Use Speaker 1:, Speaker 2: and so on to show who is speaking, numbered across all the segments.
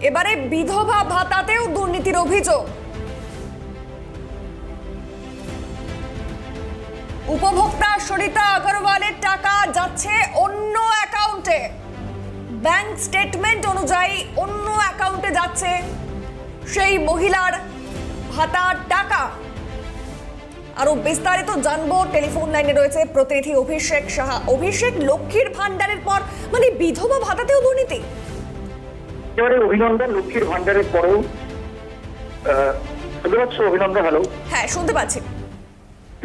Speaker 1: এবারে বিধবা ভাতাতেও দুর্নীতির অভিযোগ। উপভোক্তা সরিতা আগরওয়ালের টাকা যাচ্ছে অন্য অ্যাকাউন্টে। ব্যাংক স্টেটমেন্ট অনুযায়ী অন্য অ্যাকাউন্টে যাচ্ছে সেই মহিলার ভাতার টাকা। আরো বিস্তারিত জানবো, টেলিফোন লাইনে রয়েছে প্রতিনিধি অভিষেক সাহা। অভিষেক, লক্ষ্মীর ভান্ডারের পর মানে বিধবা ভাতাতেও দুর্নীতি?
Speaker 2: এবারে অভিনন্দন, লক্ষ্মীর ভান্ডারের পরেও শুনতে পাচ্ছ? অভিনন্দন, হ্যালো।
Speaker 1: হ্যাঁ, শুনতে পাচ্ছি।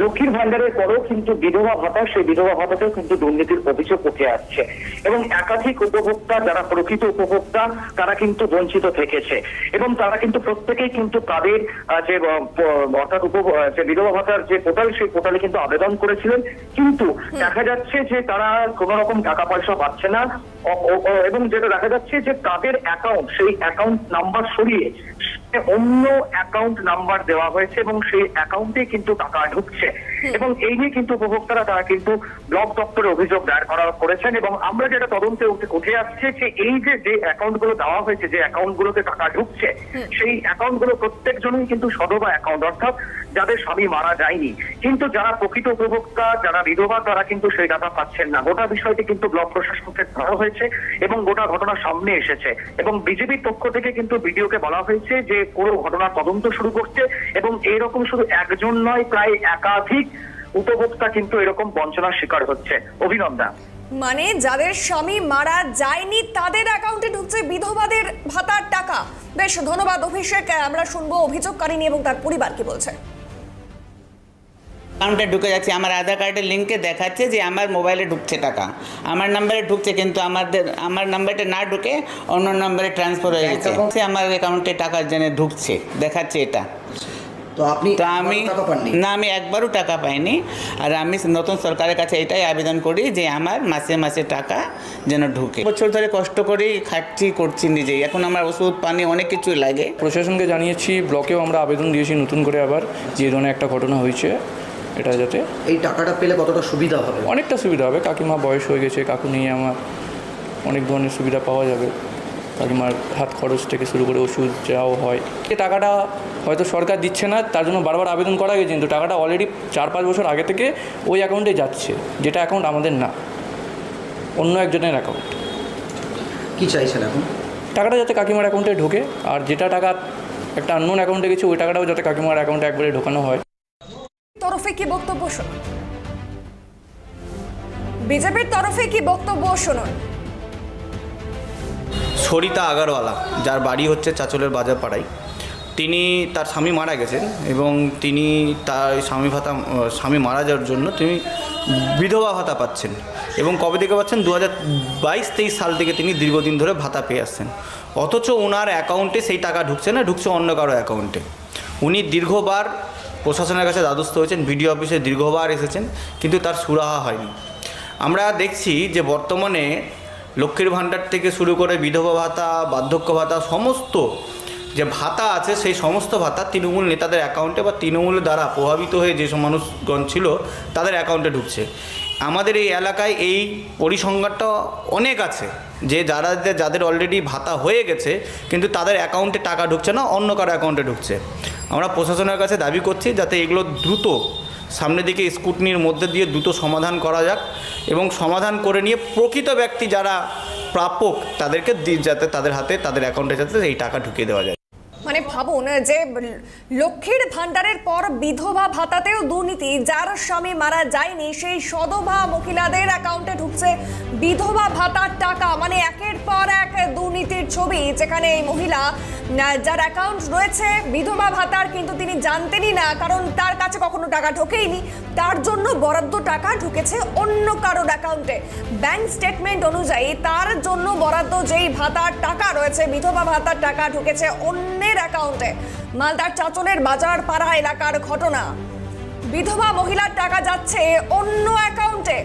Speaker 2: লক্ষ্মীর ভান্ডারের পরেও কিন্তু বিধবা ভাতা, সেই বিধবা ভাতাতেও কিন্তু দুর্নীতির অভিযোগ উঠে আসছে এবং একাধিক উপভোক্তা, যারা প্রকৃত উপভোক্তা, তারা কিন্তু বঞ্চিত থেকেছে এবং তারা কিন্তু প্রত্যেকেই কিন্তু তাদের যে অর্থাৎ যে বিধবা ভাতার যে পোর্টাল, সেই পোর্টালে কিন্তু আবেদন করেছিলেন, কিন্তু দেখা যাচ্ছে যে তারা কোনো রকম টাকা পয়সা পাচ্ছে না এবং যেটা দেখা যাচ্ছে যে তাদের অ্যাকাউন্ট, সেই অ্যাকাউন্ট নাম্বার সরিয়ে অন্য অ্যাকাউন্ট নাম্বার দেওয়া হয়েছে এবং সেই অ্যাকাউন্টে কিন্তু টাকা ঢুকছে এবং এই নিয়ে কিন্তু উপভোক্তারা তারা কিন্তু ব্লক দপ্তরে অভিযোগ দায়ের করেছেন এবং আমরা যেটা তদন্তে উঠে আসছে যে এই যে অ্যাকাউন্ট গুলো দেওয়া হয়েছে, যে অ্যাকাউন্ট গুলোতে টাকা ঢুকছে, সেই অ্যাকাউন্ট গুলো প্রত্যেকজনই কিন্তু সদবা অ্যাকাউন্ট, অর্থাৎ যাদের স্বামী মারা যায়নি, কিন্তু যারা প্রকৃত উপভোক্তা, যারা বিধবা, তারা কিন্তু সেই টাকা পাচ্ছেন না। গোটা বিষয়টি কিন্তু ব্লক প্রশাসনকে ধরা হয়েছে এবং গোটা ঘটনা সামনে এসেছে এবং বিজেপির পক্ষ থেকে কিন্তু বিডিওকে বলা হয়েছে যে পুরো ঘটনার তদন্ত শুরু করতে এবং এইরকম শুধু একজন নয়, প্রায় একাধিক উপভোক্তা কিন্তু এরকম বঞ্চনার শিকার হচ্ছে। অভিনন্দন।
Speaker 1: মানে যাদের স্বামী মারা যায়নি তাদের অ্যাকাউন্টে ঢুকছে বিধবাদের ভাতার টাকা। বেশ, ধন্যবাদ অভিষেক। আমরা শুনবো অভিযোগকারী নিয়ে এবং তার পরিবার কি বলছে।
Speaker 3: অ্যাকাউন্টে ঢুকে যাচ্ছে, আমার আধার কার্ডের লিঙ্কে দেখাচ্ছে যে আমার মোবাইলে ঢুকছে টাকা, আমার নাম্বারে ঢুকছে, কিন্তু আমার নাম্বারটা না ঢুকে অন্য নাম্বারে ট্রান্সফার হয়ে গেছে। আমার অ্যাকাউন্টে টাকা জেনে ঢুকছে, দেখাচ্ছে এটা। আমি একবারও টাকা পাইনি। আর আমি নতুন সরকারের কাছে এটাই আবেদন করি যে আমার মাসে মাসে টাকা যেন ঢুকে। বছর ধরে কষ্ট করি, খাচ্ছি, করছি নিজেই, এখন আমার ওষুধ পানি অনেক কিছুই লাগে।
Speaker 4: প্রশাসনকে জানিয়েছি, ব্লকেও আমরা আবেদন দিয়েছি নতুন করে আবার, যে ধরনের একটা ঘটনা হয়েছে, এটা যাতে
Speaker 5: এই টাকাটা পেলে কতটা সুবিধা হবে?
Speaker 4: অনেকটা সুবিধা হবে। কাকিমা বয়স হয়ে গেছে, কাকু নিয়ে আমার অনেক ধরনের সুবিধা পাওয়া যাবে। কাকিমার হাত খরচ থেকে শুরু করে ওষুধ যাও হয়, এই টাকাটা হয়তো সরকার দিচ্ছে না, তার জন্য বারবার আবেদন করা গেছে, কিন্তু টাকাটা অলরেডি 4-5 বছর আগে থেকে ওই অ্যাকাউন্টে যাচ্ছে, যেটা অ্যাকাউন্ট আমাদের না, অন্য একজনের অ্যাকাউন্ট।
Speaker 5: কি চাইছেন এখন?
Speaker 4: টাকাটা যাতে কাকিমার অ্যাকাউন্টে ঢোকে, আর যেটা টাকা একটা আননোন অ্যাকাউন্টে গেছে ওই টাকাটাও যাতে কাকিমার অ্যাকাউন্টে একবারে ঢোকানো হয়।
Speaker 1: তরফে কি বক্তব্য শুনুন, বিজেপির তরফে কি বক্তব্য শুনুন।
Speaker 6: সরিতা আগরওয়ালা, যার বাড়ি হচ্ছে চাচলের বাজার পাড়ায়, তিনি, তার স্বামী মারা গেছেন এবং তিনি তার স্বামী মারা যাওয়ার জন্য তিনি বিধবা ভাতা পাচ্ছেন এবং কবে থেকে পাচ্ছেন? 2022-23 সাল থেকে তিনি দীর্ঘদিন ধরে ভাতা পেয়ে আসছেন, অথচ ওনার অ্যাকাউন্টে সেই টাকা ঢুকছে না, ঢুকছে অন্য কারো অ্যাকাউন্টে। উনি দীর্ঘবার প্রশাসনের কাছে দ্বারস্থ হয়েছেন, বিডিও অফিসে দীর্ঘবার এসেছেন, কিন্তু তার সুরাহা হয়নি। আমরা দেখছি যে বর্তমানে লক্ষ্মীর ভাণ্ডার থেকে শুরু করে বিধবা ভাতা, বার্ধক্য ভাতা, সমস্ত যে ভাতা আছে সেই সমস্ত ভাতা তৃণমূল নেতাদের অ্যাকাউন্টে বা তৃণমূলের দ্বারা প্রভাবিত হয়ে যেসব মানুষগণ ছিল তাদের অ্যাকাউন্টে ঢুকছে। আমাদের এই এলাকায় এই পরিসংখ্যানটা অনেক আছে যে যাদের অলরেডি ভাতা হয়ে গেছে কিন্তু তাদের অ্যাকাউন্টে টাকা ঢুকছে না, অন্য কারো অ্যাকাউন্টে ঢুকছে। আমরা প্রশাসনের কাছে দাবি করছি যাতে এগুলো দ্রুত সামনের দিকে স্কুটনির মধ্যে দিয়ে দ্রুত সমাধান করা যাক এবং সমাধান করে নিয়ে প্রকৃত ব্যক্তি যারা প্রাপক তাদেরকে যাতে তাদের হাতে, তাদের অ্যাকাউন্টে যাতে এই টাকা ঢুকিয়ে দেওয়া যায়।
Speaker 1: মানে ভাবুন যে লক্ষ্মীর ভান্ডারের পর বিধবা ভাতাতেও দুর্নীতি, যার স্বামী মারা যায়নি সেই সদবা মহিলাদের অ্যাকাউন্টে ঢুকছে বিধবা ভাতার টাকা। মানে একের পর এক দুর্নীতির ছবি, যেখানে এই মহিলা যার অ্যাকাউন্ট রয়েছে বিধবা ভাতার, কিন্তু তিনি জানতেনই না, কারণ তার কাছে কখনো টাকা ঢোকেইনি, তার জন্য বরাদ্দ টাকা ঢুকেছে অন্য কারোর অ্যাকাউন্টে। ব্যাংক স্টেটমেন্ট অনুযায়ী তার জন্য বরাদ্দ যেই ভাতার টাকা রয়েছে, বিধবা ভাতার টাকা ঢুকেছে অন্যের অ্যাকাউন্টে। মালদার চাচলের বাজার পাড়া এলাকার ঘটনা, বিধবা মহিলার টাকা যাচ্ছে অন্য অ্যাকাউন্টে।